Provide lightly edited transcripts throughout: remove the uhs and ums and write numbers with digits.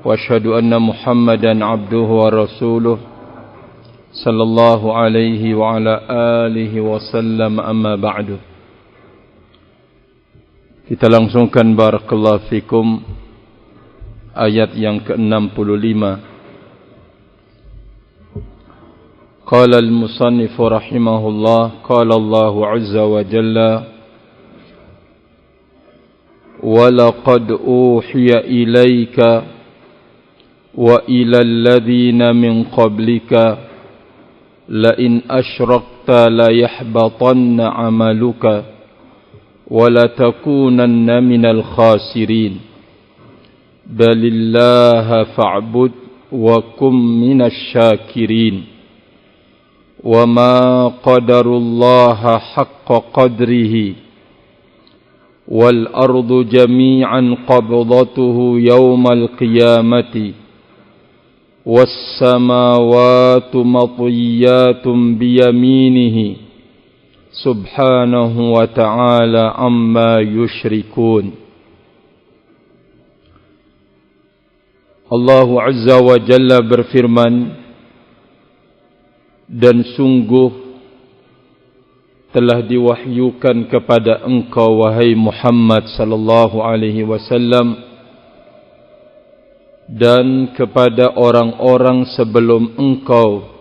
وأشهد أن محمدا عبده ورسوله صلى الله عليه وعلى آله وسلم أما بعد. Kita langsungkan barakallahu fikum ayat yang ke-65. Qala al-musannif rahimahullah, qala Allahu azza wa jalla: wa laqad uhiya ilayka wa ila alladhina min qablika la in asyrakta la yahbatanna 'amaluka وَلَا تَكُونَنَّ مِنَ الْخَاسِرِينَ بَلِ اللَّهَ فَاعْبُدْ وَكُنْ مِنَ الشَّاكِرِينَ وَمَا قَدَرُوا اللَّهَ حَقَّ قَدْرِهِ وَالْأَرْضُ جَمِيعًا قَبْضَتُهُ يَوْمَ الْقِيَامَةِ وَالسَّمَاوَاتُ مَطْوِيَّاتٌ بِيَمِينِهِ Subhanahu wa ta'ala amma yushrikun. Allah Azza wa Jalla berfirman, dan sungguh telah diwahyukan kepada engkau wahai Muhammad sallallahu alaihi wasallam dan kepada orang-orang sebelum engkau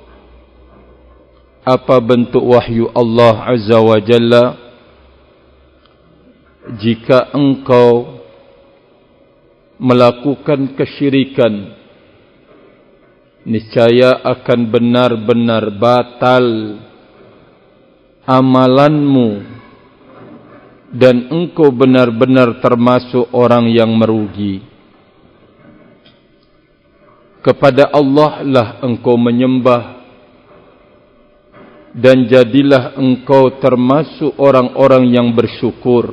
apa bentuk wahyu Allah Azza wa Jalla? Jika engkau melakukan kesyirikan, niscaya akan benar-benar batal amalanmu dan engkau benar-benar termasuk orang yang merugi. Kepada Allah lah engkau menyembah, dan jadilah engkau termasuk orang-orang yang bersyukur.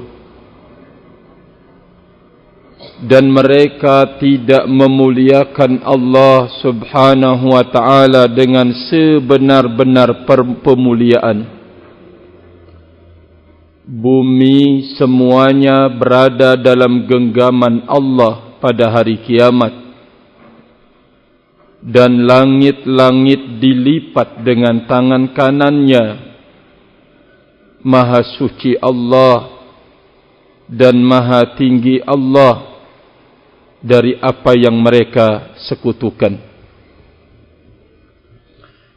Dan mereka tidak memuliakan Allah subhanahu wa ta'ala dengan sebenar-benar pemuliaan. Bumi semuanya berada dalam genggaman Allah pada hari kiamat. Dan langit-langit dilipat dengan tangan kanannya. Maha suci Allah dan maha tinggi Allah dari apa yang mereka sekutukan.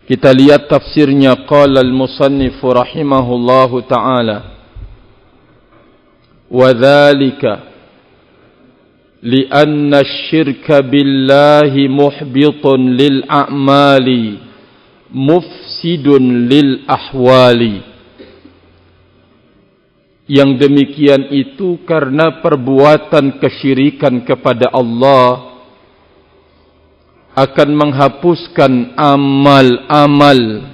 Kita lihat tafsirnya. Qala al-musannif rahimahullahu ta'ala, wa dhalika لأن الشرك بالله محبط للأعمال مفسد للأحوال. Yang demikian itu karena perbuatan kesyirikan kepada Allah akan menghapuskan amal-amal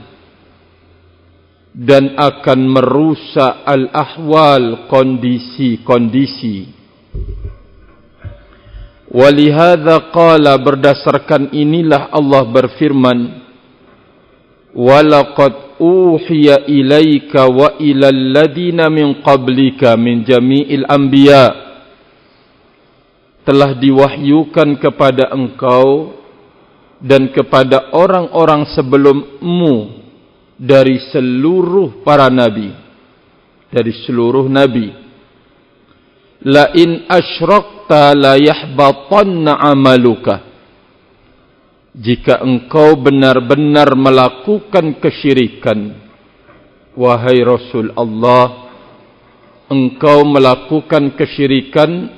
dan akan merusak al-ahwal, kondisi-kondisi. Walihadza qala, berdasarkan inilah Allah berfirman, walaqad uhiya ilaika wa ilal ladina min qablika min jami'il anbiya. Telah diwahyukan kepada engkau dan kepada orang-orang sebelummu dari seluruh para nabi, dari seluruh nabi. La in asyrakta la yahbatanna amaluka. Jika engkau benar-benar melakukan kesyirikan, wahai Rasul Allah, engkau melakukan kesyirikan,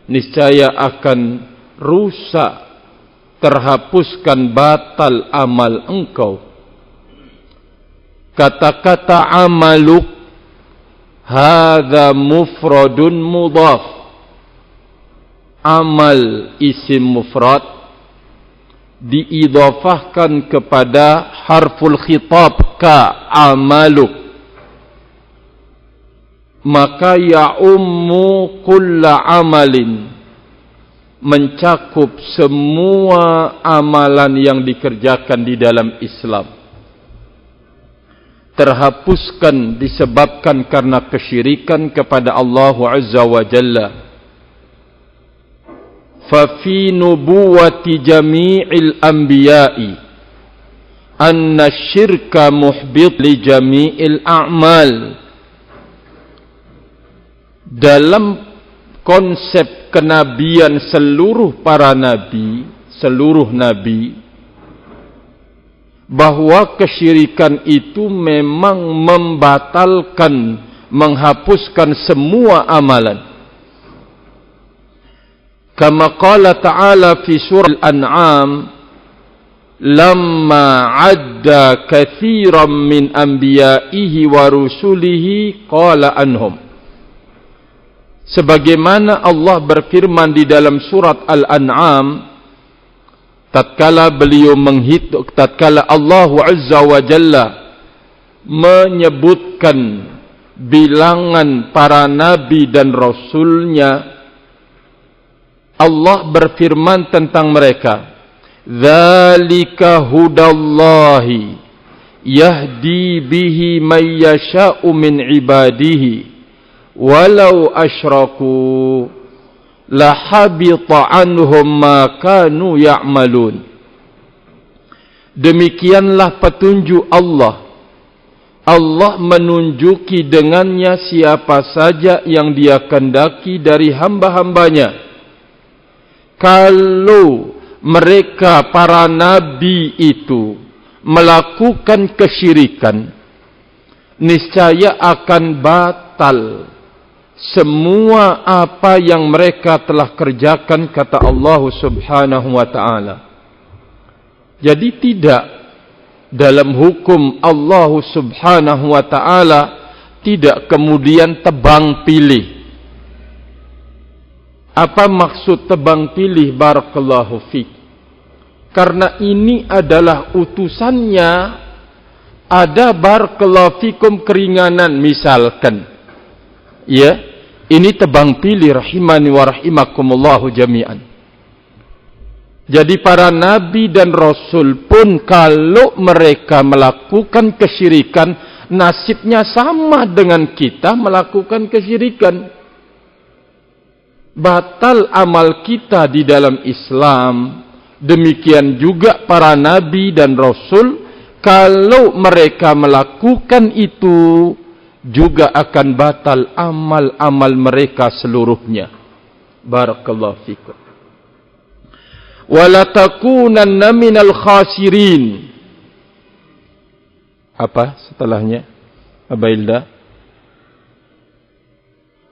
niscaya akan rusak, terhapuskan, batal amal engkau. Kata-kata amaluk hadza mufradun mudhaf. Amal isim mufrad diidhafahkan kepada harful khitab ka amaluk, maka ya'ummu kulla amalin, mencakup semua amalan yang dikerjakan di dalam Islam. Terhapuskan disebabkan karena kesyirikan kepada Allah Azza wa Jalla. fa fi nubuwati jami'il anbiya'i anna syirka muhbit li jami'il a'mal. Dalam konsep kenabian seluruh para nabi, seluruh nabi, bahwa kesyirikan itu memang membatalkan, menghapuskan semua amalan. Kama qala ta'ala fi surah Al-An'am, lamma adda kathiran min anbiya'ihi wa rusulihi qala anhum. Sebagaimana Allah berfirman di dalam surat Al-An'am, tatkala beliau menghitung, tatkala Allah Azza wa Jalla menyebutkan bilangan para nabi dan rasulnya, Allah berfirman tentang mereka, dzalika hudallahi yahdi bihi may yasha'u min ibadihi walau asyraku lahabita anhum ma kanu ya'malun. Demikianlah petunjuk Allah. Allah menunjuki dengannya siapa saja yang Dia kehendaki dari hamba-hambanya. Kalau mereka para nabi itu melakukan kesyirikan, niscaya akan batal semua apa yang mereka telah kerjakan, kata Allah Subhanahu wa ta'ala. Jadi tidak, dalam hukum Allah Subhanahu wa ta'ala tidak kemudian tebang pilih. Apa maksud tebang pilih? Barakallahu fiik. Karena ini adalah utusannya, ada barakallahu fikum keringanan misalkan. Ya, ini tebang pilih, rahimani wa rahimakumullahu jami'an. Jadi para nabi dan rasul pun kalau mereka melakukan kesyirikan, nasibnya sama dengan kita melakukan kesyirikan. Batal amal kita di dalam Islam. Demikian juga para nabi dan rasul, kalau mereka melakukan itu juga akan batal amal-amal mereka seluruhnya. Barakallahu fikum. Wala takunanna minal khasirin. Apa setelahnya? Abailda.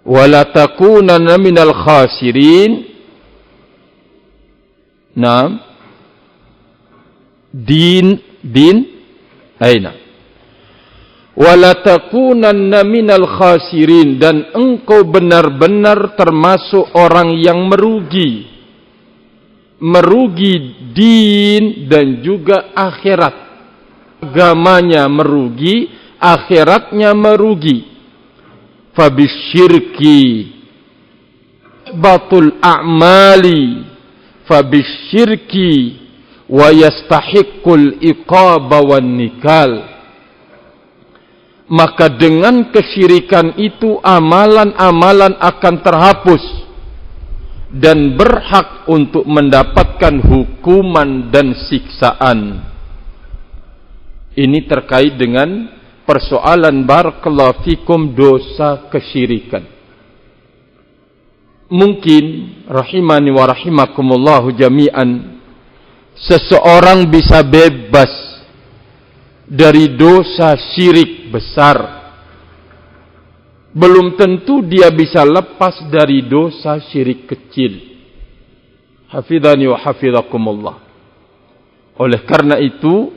Wala takunanna minal khasirin. Naam. Din aina. Wala takunanna minal khasirin, dan engkau benar-benar termasuk orang yang merugi. Merugi din dan juga akhirat. Agamanya merugi, akhiratnya merugi. Fabisyirki batul a'mali fabisyirki wa yastahiqqul iqaba wan nikal. Maka dengan kesyirikan itu amalan-amalan akan terhapus dan berhak untuk mendapatkan hukuman dan siksaan. Ini terkait dengan persoalan barakallahu fikum dosa kesyirikan. Mungkin rahimani wa rahimakumullahu jami'an, seseorang bisa bebas dari dosa syirik besar, belum tentu dia bisa lepas dari dosa syirik kecil. Hafidhani wa hafidhakumullah. Oleh karena itu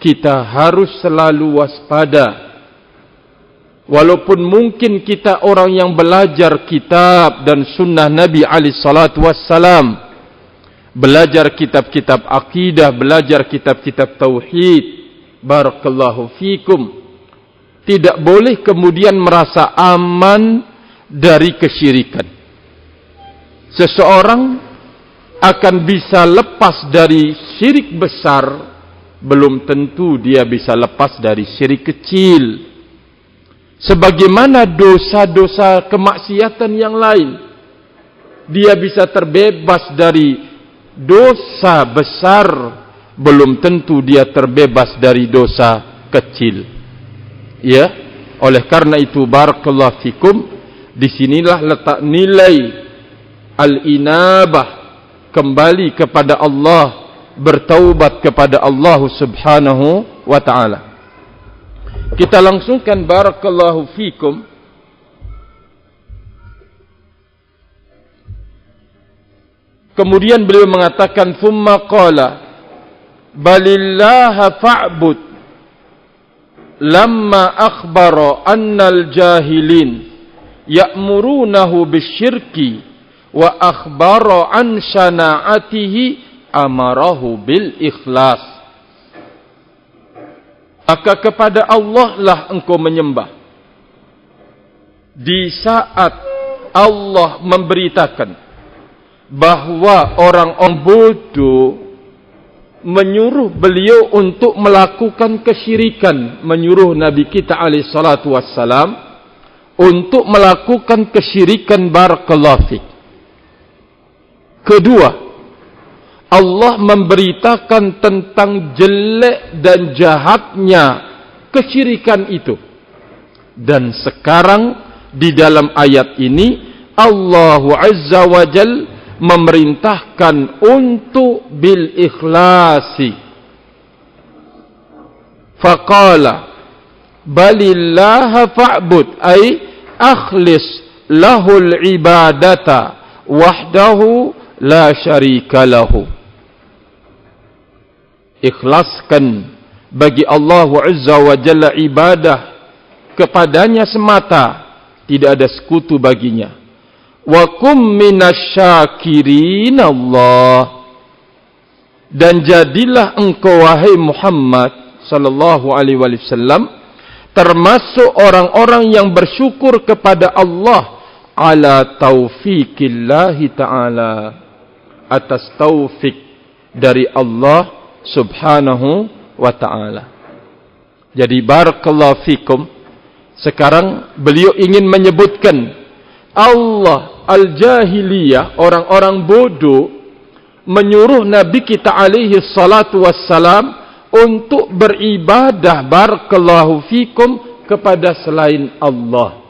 kita harus selalu waspada. Walaupun mungkin kita orang yang belajar kitab dan sunnah Nabi alaihi salatu wassalam, belajar kitab-kitab akidah, belajar kitab-kitab tauhid, barakallahu fikum, tidak boleh kemudian merasa aman dari kesyirikan. Seseorang akan bisa lepas dari syirik besar, belum tentu dia bisa lepas dari syirik kecil. Sebagaimana dosa-dosa kemaksiatan yang lain. dia bisa terbebas dari dosa besar, belum tentu dia terbebas dari dosa kecil. Ya, oleh karena itu barakallahu fikum, disinilah letak nilai al-inabah, kembali kepada Allah, bertaubat kepada Allah subhanahu wa ta'ala. Kita langsungkan barakallahu fikum. Kemudian beliau mengatakan, thumma qala balillaha fa'bud lamma akhbara annal jahilin ya'murunahu bisyirki wa akhbara an syana'atihi amarahu bil ikhlas. Maka kepada Allah lah engkau menyembah. Di saat Allah memberitakan bahwa orang-orang bodoh menyuruh beliau untuk melakukan kesyirikan, menyuruh Nabi kita alaihi salatu wassalam untuk melakukan kesyirikan, barakallahu fik. Kedua, Allah memberitakan tentang jelek dan jahatnya kesyirikan itu. Dan sekarang di dalam ayat ini Allah Azza wa Jal memerintahkan untuk bil ikhlasi. Faqala balillaha fa'bud, ay akhlis lahul ibadata wahdahu la syarika lahu. Ikhlaskan bagi Allah Azza wa Jalla ibadah kepadanya semata, tidak ada sekutu baginya. Wa kum minasyakirin Allah, dan jadilah engkau wahai Muhammad sallallahu alaihi wasallam termasuk orang-orang yang bersyukur kepada Allah ala taufiqillahi ta'ala, atas taufik dari Allah subhanahu wa ta'ala. Jadi barakallahu fikum, sekarang beliau ingin menyebutkan Allah al-jahiliyah, orang-orang bodoh, menyuruh Nabi kita alaihi salatu wassalam untuk beribadah, barakallahu fikum, kepada selain Allah.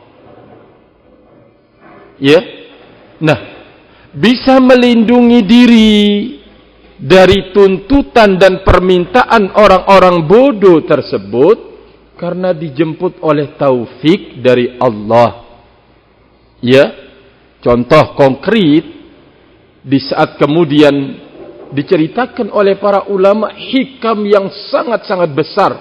Ya, nah, bisa melindungi diri dari tuntutan dan permintaan orang-orang bodoh tersebut karena dijemput oleh taufik dari Allah. Ya, contoh konkret di saat kemudian diceritakan oleh para ulama hikam yang sangat-sangat besar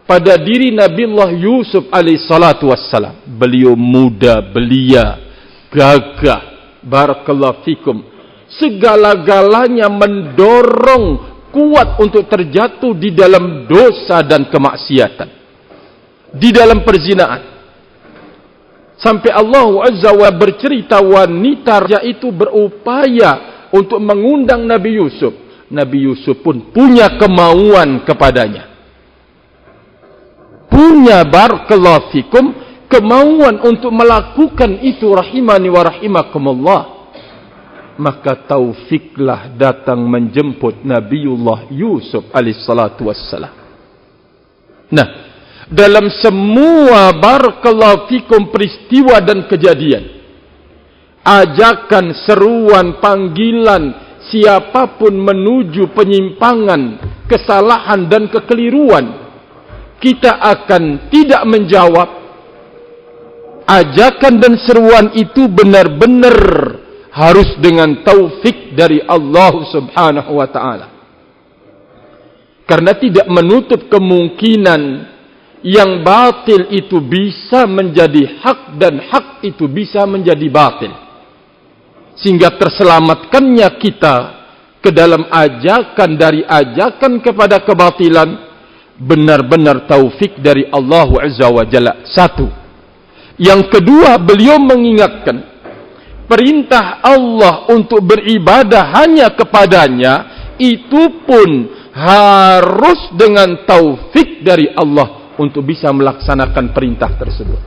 pada diri Nabiullah Yusuf alaihi salatu wassalam. Beliau muda, belia, gagah, barakallahu fikum, segala-galanya mendorong kuat untuk terjatuh di dalam dosa dan kemaksiatan, di dalam perzinaan. Sampai Allah Azza wa bercerita wanita raja itu berupaya untuk mengundang Nabi Yusuf. Nabi Yusuf pun punya kemauan kepadanya, punya barakallahu fikum kemauan untuk melakukan itu, rahimani wa rahimakumullah. Maka taufiklah datang menjemput Nabiullah Yusuf alaihissalatu wassalam. Nah, dalam semua barakallahu fikum peristiwa dan kejadian, ajakan, seruan, panggilan siapapun menuju penyimpangan, kesalahan dan kekeliruan, kita akan tidak menjawab. Ajakan dan seruan itu benar-benar harus dengan taufik dari Allah subhanahu wa ta'ala. Karena tidak menutup kemungkinan yang batil itu bisa menjadi hak dan hak itu bisa menjadi batil. Sehingga terselamatkannya kita ke dalam ajakan dari ajakan kepada kebatilan benar-benar taufik dari Allah Azza wa Jalla. Satu. Yang kedua, beliau mengingatkan perintah Allah untuk beribadah hanya kepadanya itu pun harus dengan taufik dari Allah untuk bisa melaksanakan perintah tersebut.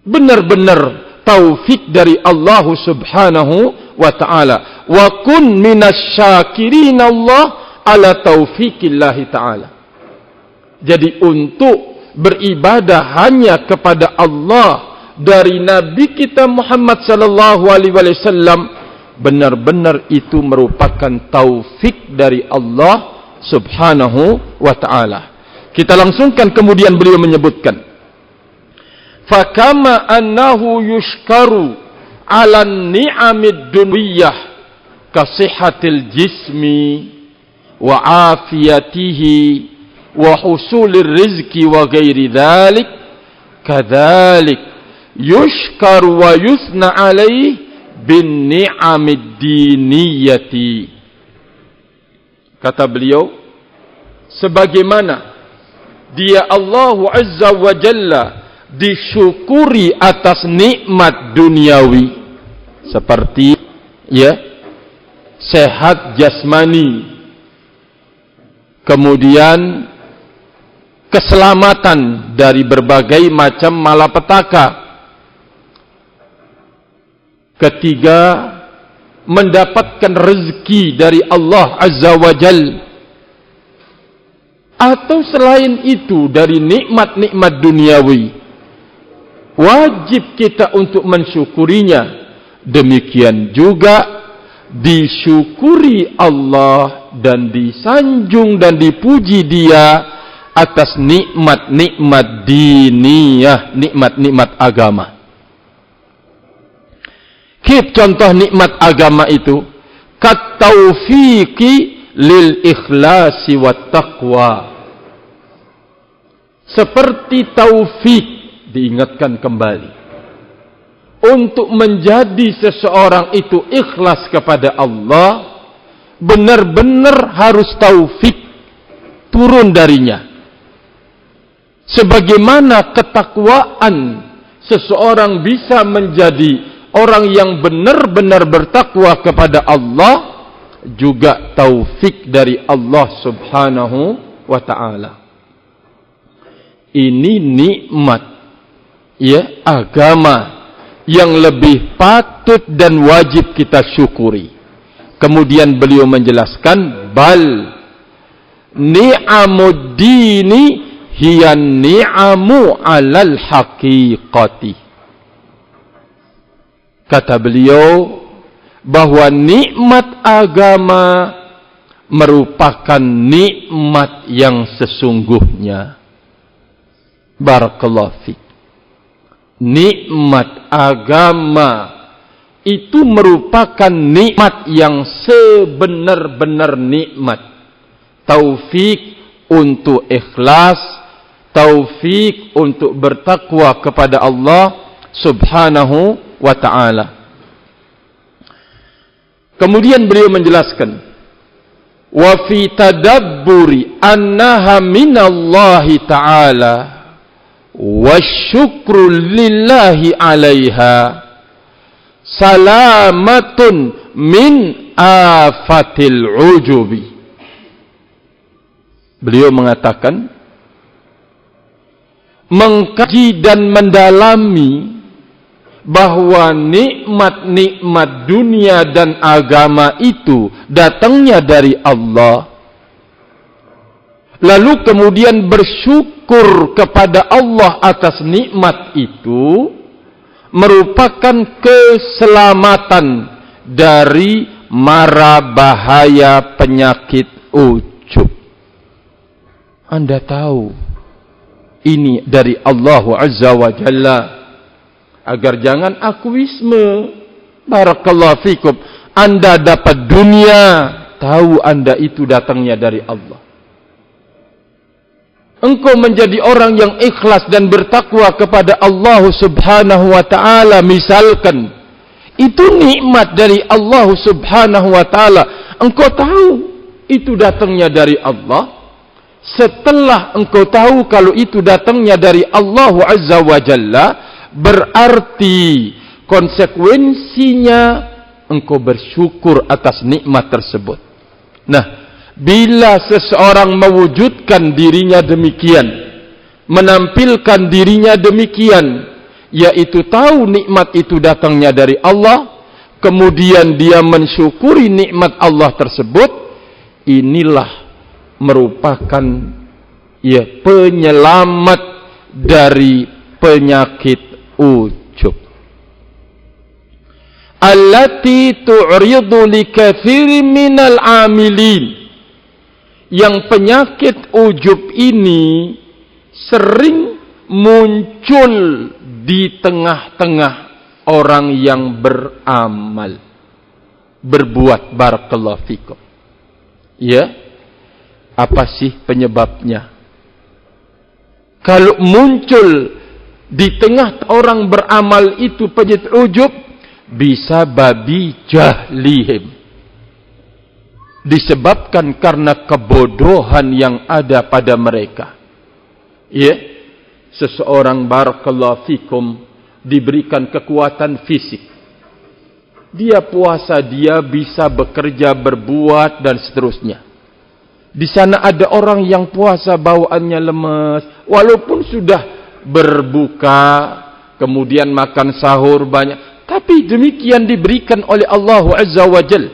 Benar-benar taufik dari Allah subhanahu wa ta'ala. Wa kun minasyakirin Allah ala taufikillahi ta'ala. Jadi untuk beribadah hanya kepada Allah dari Nabi kita Muhammad sallallahu alaihi wasallam, benar-benar itu merupakan taufik dari Allah subhanahu wa ta'ala. Kita langsungkan, kemudian beliau menyebutkan, fakama annahu yushkaru ala ni'amid dunyah kasihatil jismi wa afiyatihi wa husulir rizki wa ghairi dhalik, kadhalik yushkaru wa yusna alaih bin ni'amid diniyati. Kata beliau, sebagaimana dia Allah Azza wa Jalla disyukuri atas nikmat duniawi seperti sehat jasmani, kemudian keselamatan dari berbagai macam malapetaka, ketiga mendapatkan rezeki dari Allah Azza wa Jalla, atau selain itu dari nikmat-nikmat duniawi, wajib kita untuk mensyukurinya. Demikian juga disyukuri Allah dan disanjung dan dipuji Dia atas nikmat-nikmat diniyah, nikmat-nikmat agama. Contoh nikmat agama itu, kat taufiqi lil ikhlasi wat taqwa. Seperti taufik, diingatkan kembali, untuk menjadi seseorang itu ikhlas kepada Allah, benar-benar harus taufik turun darinya. Sebagaimana ketakwaan seseorang bisa menjadi orang yang benar-benar bertakwa kepada Allah, juga taufik dari Allah subhanahu wa ta'ala. Ini nikmat agama yang lebih patut dan wajib kita syukuri. Kemudian beliau menjelaskan, bal ni'amud dini hiya ni'amu alal haqiqati. Kata beliau bahwa nikmat agama merupakan nikmat yang sesungguhnya. Barakallahu fiik. Nikmat agama itu merupakan nikmat yang sebenar-benar nikmat. Taufik untuk ikhlas, taufik untuk bertakwa kepada Allah subhanahu wa ta'ala. Kemudian beliau menjelaskan, wa fi tadabburi annaha minallahi ta'ala wa syukru lillahi alaiha salamatun min afatil ujubi. Beliau mengatakan, mengkaji dan mendalami bahwa nikmat-nikmat dunia dan agama itu datangnya dari Allah, lalu kemudian bersyukur kepada Allah atas nikmat itu, merupakan keselamatan dari mara bahaya penyakit ujub. Anda tahu ini dari Allah Azza wa Jalla, agar jangan akuisme. Barakallahu fikum. Anda dapat dunia, tahu Anda itu datangnya dari Allah. Engkau menjadi orang yang ikhlas dan bertakwa kepada Allah subhanahu wa ta'ala, misalkan, itu nikmat dari Allah subhanahu wa ta'ala. Engkau tahu itu datangnya dari Allah. Setelah engkau tahu kalau itu datangnya dari Allah Azza wa Jalla, berarti konsekuensinya engkau bersyukur atas nikmat tersebut. Nah, bila seseorang mewujudkan dirinya demikian, menampilkan dirinya demikian, yaitu tahu nikmat itu datangnya dari Allah, kemudian dia mensyukuri nikmat Allah tersebut, inilah merupakan penyelamat dari penyakit ujub. Allati tu'ridu likatsirin minal amilin. Yang penyakit ujub ini sering muncul di tengah-tengah orang yang beramal, berbuat. Barakallahu fikum. Ya, apa sih penyebabnya? Kalau muncul di tengah orang beramal itu penyakit ujub, bisa babi jahlihim, disebabkan karena kebodohan yang ada pada mereka. Ya, seseorang barakallahu fikum diberikan kekuatan fisik, dia puasa, dia bisa bekerja, berbuat dan seterusnya. Di sana ada orang yang puasa bawaannya lemas, walaupun sudah berbuka, kemudian makan sahur banyak, tapi demikian diberikan oleh Allah Azza wa Jal,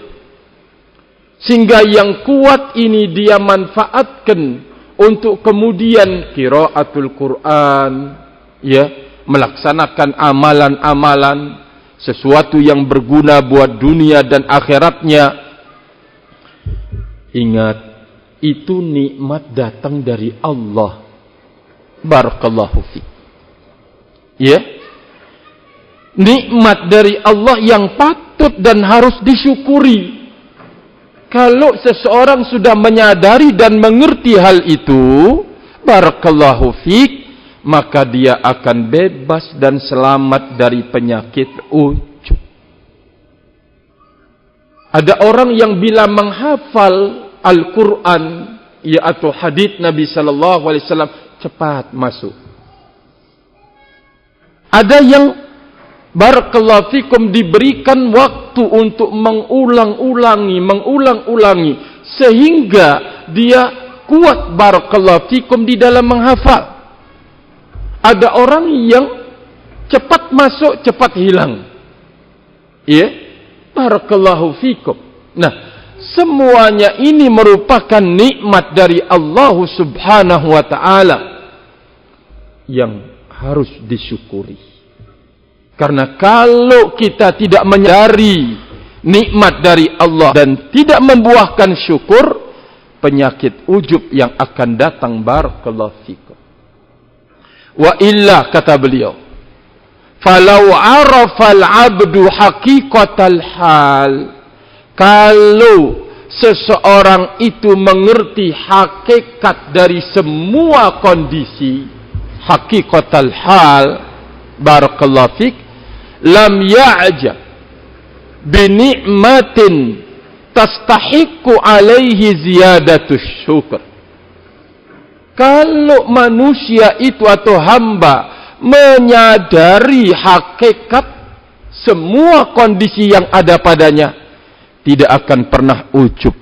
sehingga yang kuat ini dia manfaatkan untuk kemudian qiraatul Quran, ya, melaksanakan amalan-amalan, sesuatu yang berguna buat dunia dan akhiratnya. Ingat, itu nikmat datang dari Allah. Barakallahu fiik. Ya, nikmat dari Allah yang patut dan harus disyukuri. Kalau seseorang sudah menyadari dan mengerti hal itu, barakallahu fiik, maka dia akan bebas dan selamat dari penyakit ujub. Ada orang yang bila menghafal Al-Quran, atau hadits Nabi sallallahu alaihi wasallam, cepat masuk. Ada yang barakallahu fikum diberikan waktu untuk mengulang-ulangi sehingga dia kuat barakallahu fikum di dalam menghafal. Ada orang yang cepat masuk, cepat hilang. Ya, barakallahu fikum. Nah, semuanya ini merupakan nikmat dari Allah Subhanahu wa taala yang harus disyukuri. Karena kalau kita tidak menyadari nikmat dari Allah dan tidak membuahkan syukur, penyakit ujub yang akan datang barakallahu fikum. Wa illa, kata beliau, falau arafal abdu haqiqatal hal, kalau seseorang itu mengerti hakikat dari semua kondisi, haqiqatal hal, barakallahu fik, lam ya'jab bi ni'matin tastahiqu alaihi ziyadatus syukur. Kalau manusia itu atau hamba menyadari hakikat semua kondisi yang ada padanya, tidak akan pernah ujub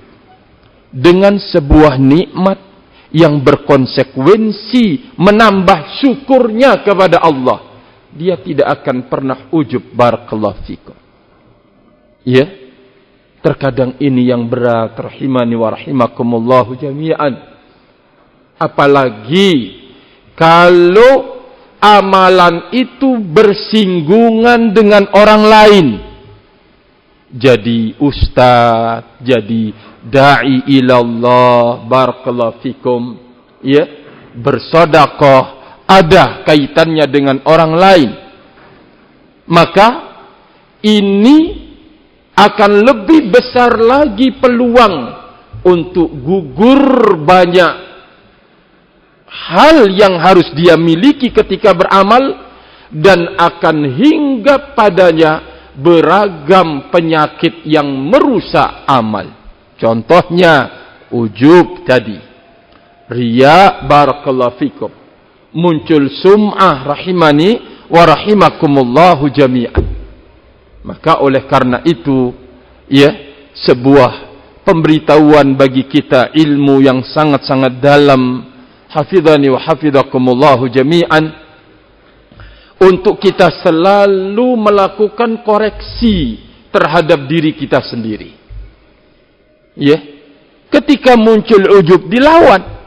dengan sebuah nikmat yang berkonsekuensi menambah syukurnya kepada Allah. Dia tidak akan pernah ujub barakallahu fikum. Ya, terkadang ini yang berat, rahimani wa rahimakumullahu jami'an. Apalagi kalau amalan itu bersinggungan dengan orang lain. Jadi ustaz, jadi da'i ilallah, barakallahu fikum, ya, bersedekah, ada kaitannya dengan orang lain. Maka ini akan lebih besar lagi peluang untuk gugur banyak hal yang harus dia miliki ketika beramal, dan akan hingga padanya beragam penyakit yang merusak amal. Contohnya ujub tadi, riya, barakallahu fikum, muncul sum'ah, rahimani wa rahimakumullahu jami'an. Maka oleh karena itu, ya, sebuah pemberitahuan bagi kita, ilmu yang sangat-sangat dalam, hafidhani wa hafidhakumullahu jami'an, untuk kita selalu melakukan koreksi terhadap diri kita sendiri. Ya, ketika muncul ujub dilawan.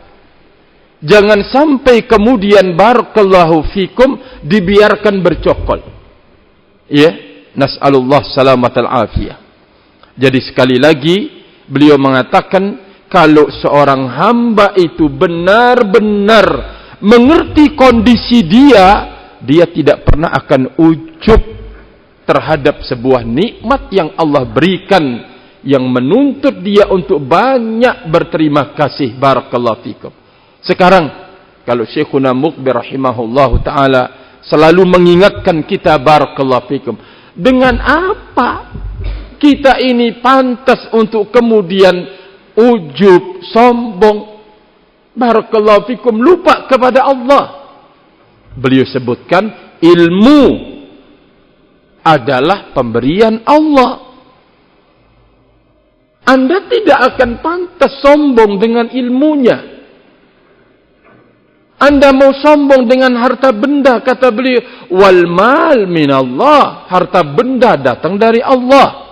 Jangan sampai kemudian barakallahu fikum dibiarkan bercokol. Ya, nas'alullah salamatal afiyah. Jadi sekali lagi beliau mengatakan, kalau seorang hamba itu benar-benar mengerti kondisi dia tidak pernah akan ujub terhadap sebuah nikmat yang Allah berikan, yang menuntut dia untuk banyak berterima kasih. Barakallahu fikum. Sekarang kalau Syekhuna Muqbil rahimahullahu ta'ala selalu mengingatkan kita, barakallahu fikum, dengan apa kita ini pantas untuk kemudian ujub, sombong, barakallahu fikum, lupa kepada Allah. Beliau sebutkan, ilmu adalah pemberian Allah. Anda tidak akan pantas sombong dengan ilmunya. Anda mau sombong dengan harta benda, kata beliau, wal mal minallah, harta benda datang dari Allah.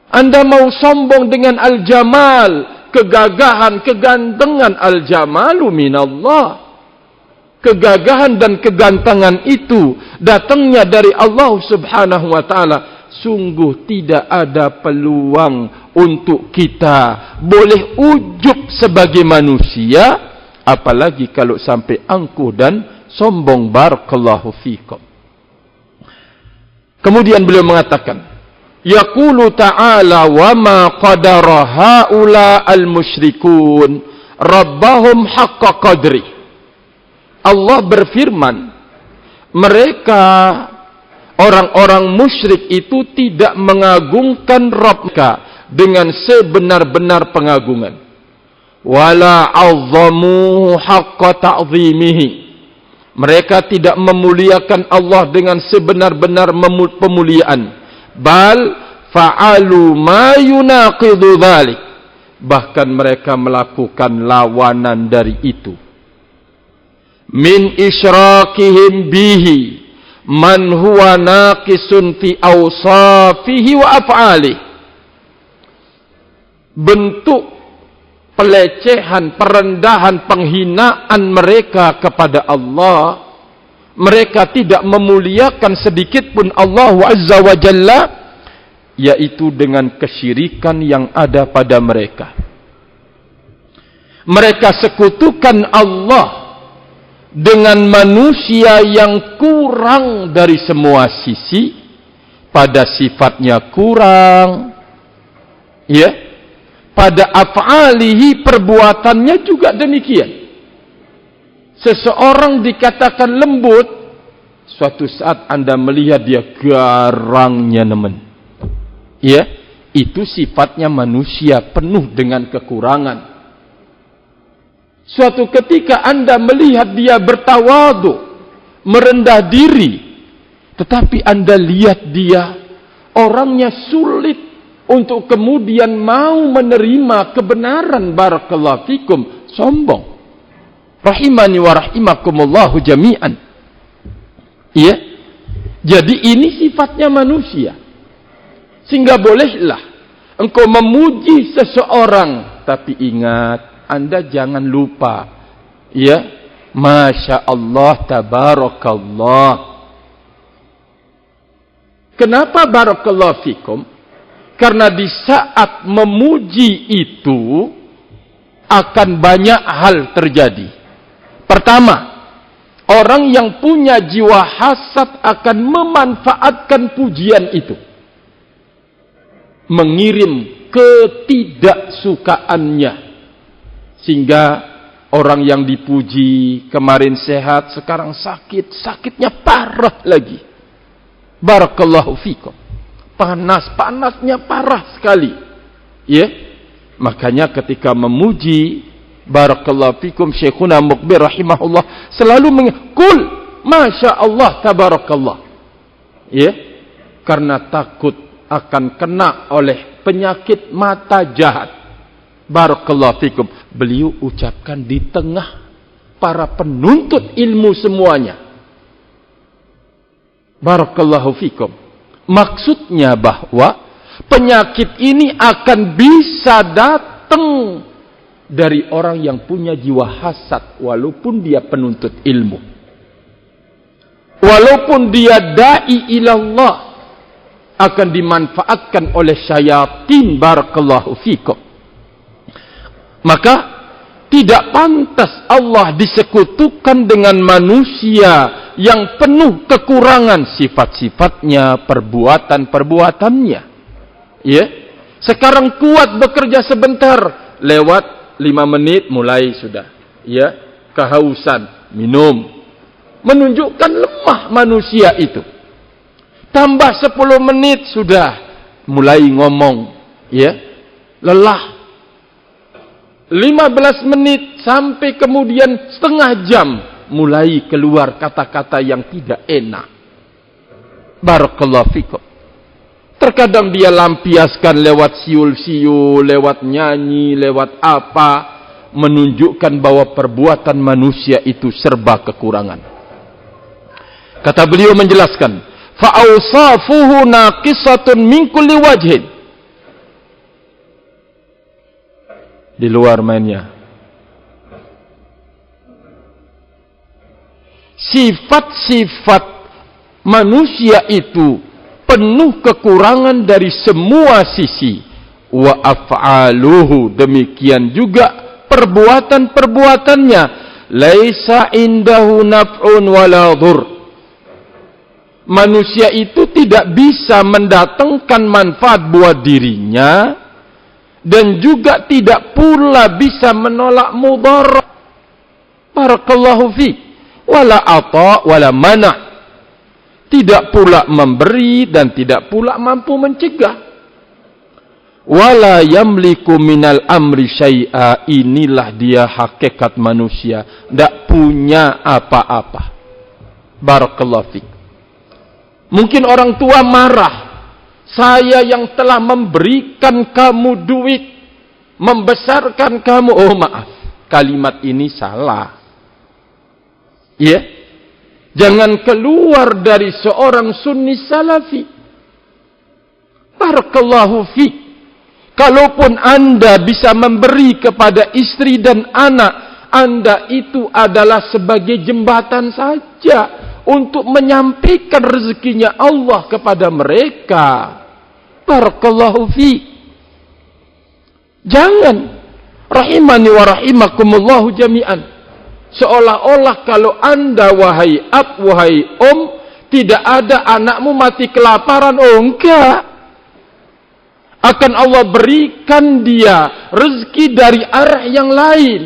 Anda mau sombong dengan al-jamal, kegagahan, kegantengan, al-jamalu minallah. Kegagahan dan kegantengan itu datangnya dari Allah subhanahu wa ta'ala. Sungguh tidak ada peluang untuk kita boleh ujub sebagai manusia, apalagi kalau sampai angkuh dan sombong. Barakallahu fikum. Kemudian beliau mengatakan, yaqulu ta'ala wa ma qadara haula al-musyrikun rabbahum haqqa qadri. Allah berfirman, mereka orang-orang musyrik itu tidak mengagungkan Rabbka dengan sebenar-benar pengagungan. Wala 'azzamu haqqa ta'zimihi. Mereka tidak memuliakan Allah dengan sebenar-benar pemuliaan. Bal fa'alu ma yunaqidu dzalik. Bahkan mereka melakukan lawanan dari itu. Min isyrakihim bihi man huwa naqisun fi awsafihi wa af'alihi. Bentuk pelecehan, perendahan, penghinaan mereka kepada Allah, mereka tidak memuliakan sedikit pun Allah Azza wa Jalla, yaitu dengan kesyirikan yang ada pada mereka. Mereka sekutukan Allah dengan manusia yang kurang dari semua sisi, pada sifatnya kurang, ya, pada af'alihi, perbuatannya juga demikian. Seseorang dikatakan lembut, suatu saat Anda melihat dia garangnya nemen. Ya, itu sifatnya manusia penuh dengan kekurangan. Suatu ketika Anda melihat dia bertawadu, merendah diri, tetapi Anda lihat dia orangnya sulit untuk kemudian mau menerima kebenaran. Barakallahu fikum, sombong. Rahimani wa rahimakumullahu jami'an. Ya, jadi ini sifatnya manusia. Sehingga bolehlah engkau memuji seseorang, tapi ingat, Anda jangan lupa, ya, Masya Allah, tabarakallah. Kenapa barakallahu fikum? Karena di saat memuji itu akan banyak hal terjadi. Pertama, orang yang punya jiwa hasad akan memanfaatkan pujian itu, mengirim ketidaksukaannya, sehingga orang yang dipuji kemarin sehat, sekarang sakit, sakitnya parah lagi. Barakallahu fikum. Panasnya parah sekali. Ya. Makanya ketika memuji, barakallahu fikum, Syekhuna Muqbil rahimahullah selalu mengkul Masya Allah, tabarakallah. Ya. Karena takut akan kena oleh penyakit mata jahat. Barakallahu fikum. Beliau ucapkan di tengah para penuntut ilmu semuanya. Barakallahu fikum. Maksudnya bahwa penyakit ini akan bisa datang dari orang yang punya jiwa hasad, walaupun dia penuntut ilmu, walaupun dia dai ilallah, akan dimanfaatkan oleh syayatin. Barakallahu fikum. Maka tidak pantas Allah disekutukan dengan manusia yang penuh kekurangan sifat-sifatnya, perbuatan-perbuatannya. Ya, sekarang kuat bekerja sebentar, lewat 5 menit mulai sudah, ya, kehausan, minum, menunjukkan lemah manusia itu. Tambah 10 menit sudah mulai ngomong, ya, lelah. 15 menit sampai kemudian setengah jam mulai keluar kata-kata yang tidak enak. Barakallahu fikum. Terkadang dia lampiaskan lewat siul-siul, lewat nyanyi, lewat apa, menunjukkan bahwa perbuatan manusia itu serba kekurangan. Kata beliau menjelaskan, fa'awsafuhu naqisatun min kulli wajhin. Di luar mainnya. Sifat-sifat manusia itu penuh kekurangan dari semua sisi. Wa af'aluhu, demikian juga perbuatan-perbuatannya. Laisa indahu naf'un wala dhur. Manusia itu tidak bisa mendatangkan manfaat buat dirinya, dan juga tidak pula bisa menolak mudarat. Barakallahu fiik. Wala ata wala mana'. Tidak pula memberi dan tidak pula mampu mencegah. Wala yamliku minal amri syai'a. Inilah dia hakikat manusia, tidak punya apa-apa. Barakallahu fiik. Mungkin orang tua marah, saya yang telah memberikan kamu duit, membesarkan kamu. Oh maaf, kalimat ini salah. Ya, jangan keluar dari seorang sunni salafi. Barakallahu fiik. Kalaupun Anda bisa memberi kepada istri dan anak, Anda itu adalah sebagai jembatan saja untuk menyampaikan rezekinya Allah kepada mereka. Barakallahu fiik. Jangan, rahimani wa rahimakumullahu jami'an, seolah-olah kalau Anda wahai ab, wahai tidak ada anakmu mati kelaparan. Oh enggak. Akan Allah berikan dia rezeki dari arah yang lain.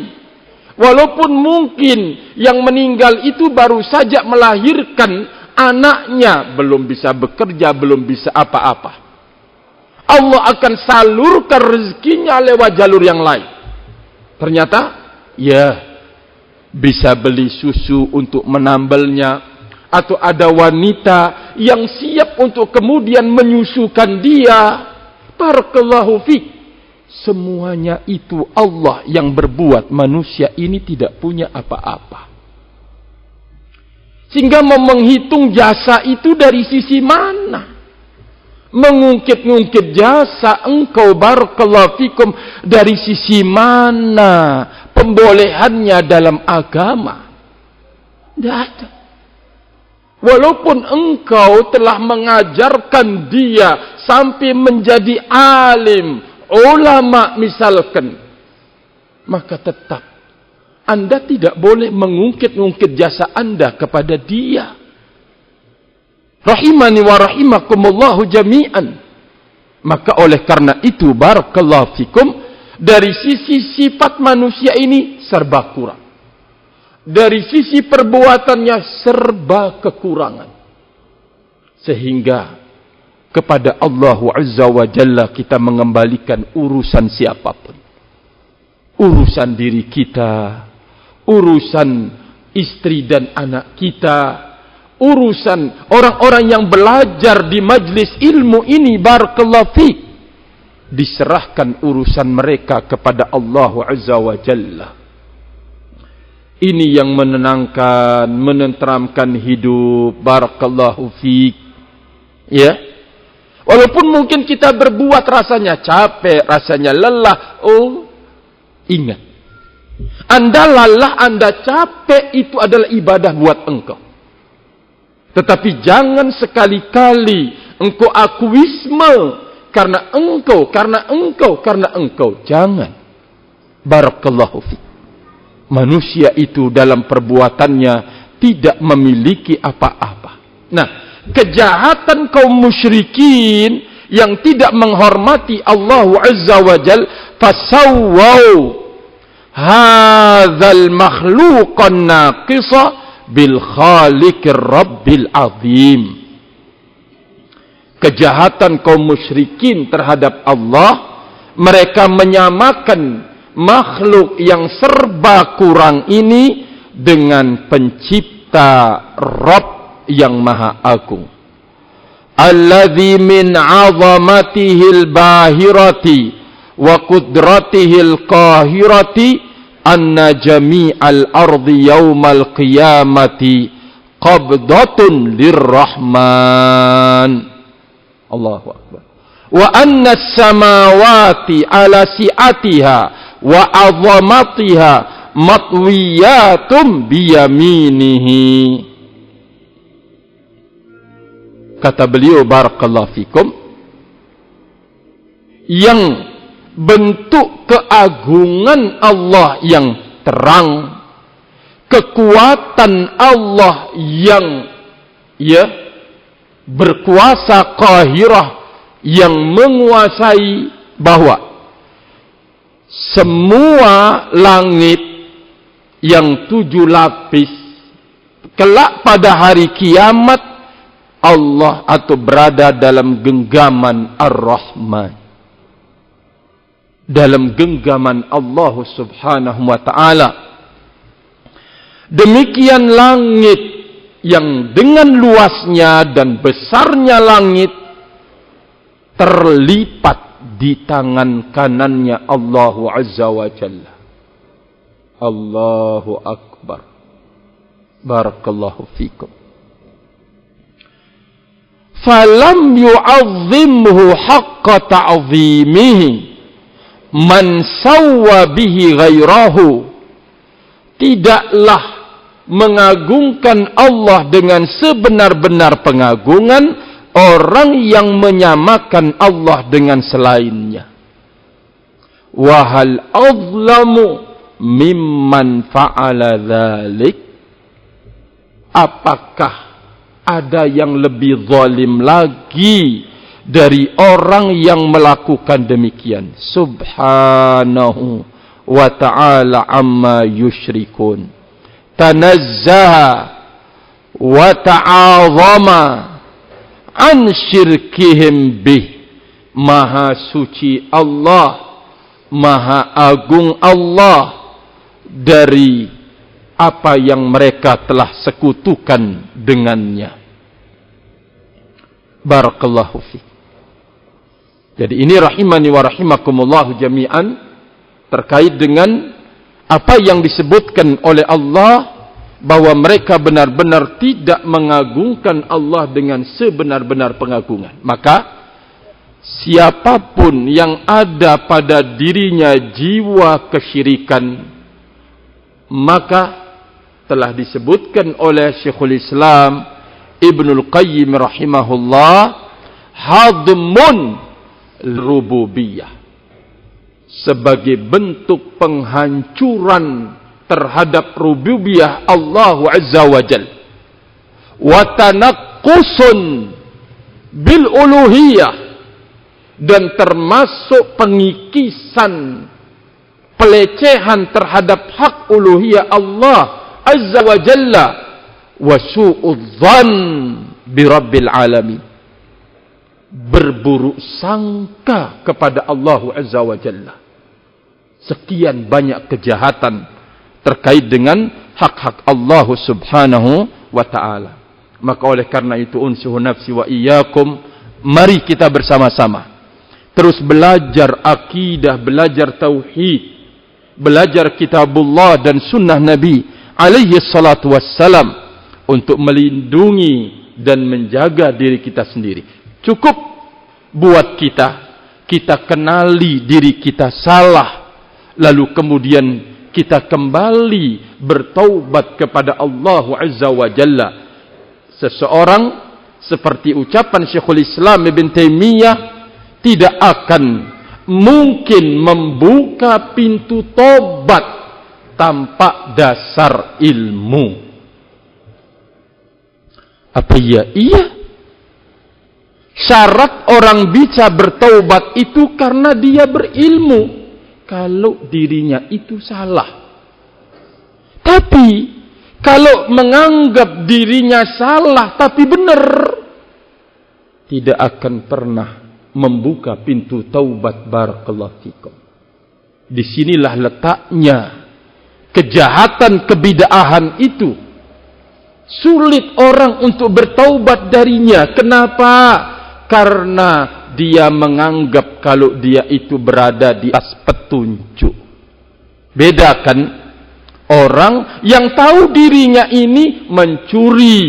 Walaupun mungkin yang meninggal itu baru saja melahirkan anaknya, belum bisa bekerja, belum bisa apa-apa, Allah akan salurkan rezekinya lewat jalur yang lain. Ternyata, ya, bisa beli susu untuk menambelnya, atau ada wanita yang siap untuk kemudian menyusukan dia. Barakallahu fiik. Semuanya itu Allah yang berbuat. Manusia ini tidak punya apa-apa. Sehingga mau menghitung jasa itu dari sisi mana? Mengungkit-ungkit jasa engkau, barakallahu fikum, dari sisi mana pembolehannya dalam agama? Tidak ada. Walaupun engkau telah mengajarkan dia sampai menjadi alim, ulama misalkan, maka tetap Anda tidak boleh mengungkit-ungkit jasa Anda kepada dia. Rahimani wa rahimakumullahu jami'an. Maka oleh karena itu, barakallahu fikum, dari sisi sifat manusia ini serba kurang. Dari sisi perbuatannya serba kekurangan. Sehingga kepada Allah Azza wa Jalla kita mengembalikan urusan siapapun. Urusan diri kita, urusan istri dan anak kita, urusan orang-orang yang belajar di majlis ilmu ini, barakallahu fiik, diserahkan urusan mereka kepada Allah Azza wa Jalla. Ini yang menenangkan, menenteramkan hidup. Barakallahu fiik. Ya. Walaupun mungkin kita berbuat rasanya capek, rasanya lelah. Oh, ingat. Anda lelah, Anda capek, itu adalah ibadah buat engkau. Tetapi jangan sekali-kali engkau akuisme karena engkau. Jangan. Barakallahu fiik. Manusia itu dalam perbuatannya tidak memiliki apa-apa. Nah, kejahatan kaum musyrikin yang tidak menghormati Allah Azza wa Jal, fasawwaw hadzal makhluqan naqisa bil khaliqir rabbil azim. Kejahatan kaum musyrikin terhadap Allah, mereka menyamakan makhluk yang serba kurang ini dengan pencipta Rabb yang maha agung. Alladzi min 'azamatihil bahirati wa qudratihil qahirati anna jami'al ardi yaumal qiyamati qabdatun lirrahman. Allahu akbar. Wa anna as-samawati ala si'atiha wa 'azamatiha matwiyatum biyaminihi. Kata beliau, barakallahu fikum, yang bentuk keagungan Allah yang terang, kekuatan Allah yang berkuasa qahirah, yang menguasai, bahwa semua langit yang 7 lapis kelak pada hari kiamat Allah atau berada dalam genggaman Ar-Rahman, dalam genggaman Allah Subhanahu wa ta'ala. Demikian langit yang dengan luasnya dan besarnya langit terlipat di tangan kanannya Allah Azza wa Jalla. Allahu Akbar. Barakallahu fikum. Falam yu'azzimhu haqqa ta'zimihi man sawwa bihi ghairahu. Tidaklah mengagungkan Allah dengan sebenar-benar pengagungan orang yang menyamakan Allah dengan selainnya. Wahal azlamu mimman fa'ala dzalik. Apakah ada yang lebih zalim lagi dari orang yang melakukan demikian? Subhanahu wa ta'ala amma yusyrikun. Tanazzaha wa ta'azama an syirkihim bih. Maha suci Allah, maha agung Allah dari apa yang mereka telah sekutukan dengannya. Barakallahu fiik. Jadi ini rahimani wa rahimakumullah jami'an terkait dengan apa yang disebutkan oleh Allah, bahwa mereka benar-benar tidak mengagungkan Allah dengan sebenar-benar pengagungan. Maka siapapun yang ada pada dirinya jiwa kesyirikan, maka telah disebutkan oleh Syekhul Islam Ibnul Qayyim rahimahullah, hadmun rububiyah, sebagai bentuk penghancuran terhadap rububiyah Allah Azza wa Jal, wa tanaqqusun bil uluhiyah, dan termasuk pengikisan, pelecehan terhadap hak uluhiyah Allah Azza wa Jalla, wa su'udzan bi rabbil alamin, berburuk sangka kepada Allah Azza wa Jalla. Sekian banyak kejahatan terkait dengan hak-hak Allah Subhanahu wa ta'ala. Maka oleh karena itu, unsuhu nafsi wa iyyakum, mari kita bersama-sama terus belajar akidah, belajar tauhid, belajar kitabullah dan sunnah Nabi alaihi salatu wassalam untuk melindungi dan menjaga diri kita sendiri. Cukup buat kita kenali diri kita salah, lalu kemudian kita kembali bertaubat kepada Allah Azza wa Jalla. Seseorang seperti ucapan Syekhul Islam Ibn Taimiyah tidak akan mungkin membuka pintu tobat tanpa dasar ilmu. Apa iya? Iya. Syarat orang bisa bertaubat itu karena dia berilmu. Kalau dirinya itu salah. Tapi kalau menganggap dirinya salah tapi benar, tidak akan pernah membuka pintu taubat. Barakallahu fikum. Disinilah letaknya kejahatan kebid'ahan itu. Sulit orang untuk bertaubat darinya. Kenapa? Karena dia menganggap kalau dia itu berada di atas petunjuk. Bedakan orang yang tahu dirinya ini mencuri,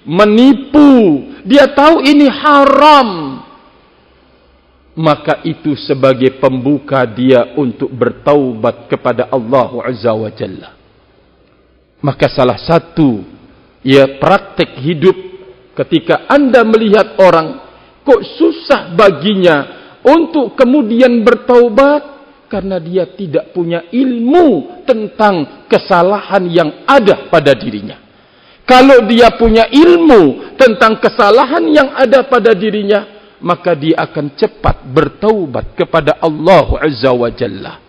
menipu, dia tahu ini haram, maka itu sebagai pembuka dia untuk bertaubat kepada Allah Azza wa Jalla. Maka salah satu praktek hidup ketika Anda melihat orang kok susah baginya untuk kemudian bertaubat, karena dia tidak punya ilmu tentang kesalahan yang ada pada dirinya. Kalau dia punya ilmu tentang kesalahan yang ada pada dirinya, maka dia akan cepat bertaubat kepada Allah Azza wa Jalla.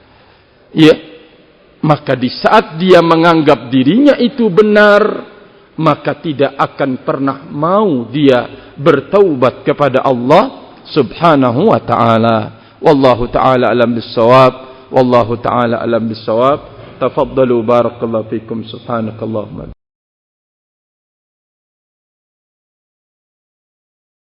Maka di saat dia menganggap dirinya itu benar, maka tidak akan pernah mau dia bertaubat kepada Allah Subhanahu wa ta'ala. Wallahu ta'ala alam bis-shawab. Wallahu ta'ala alam bis-shawab. Tafaddalu barakallahu fikum. Subhanakallahumma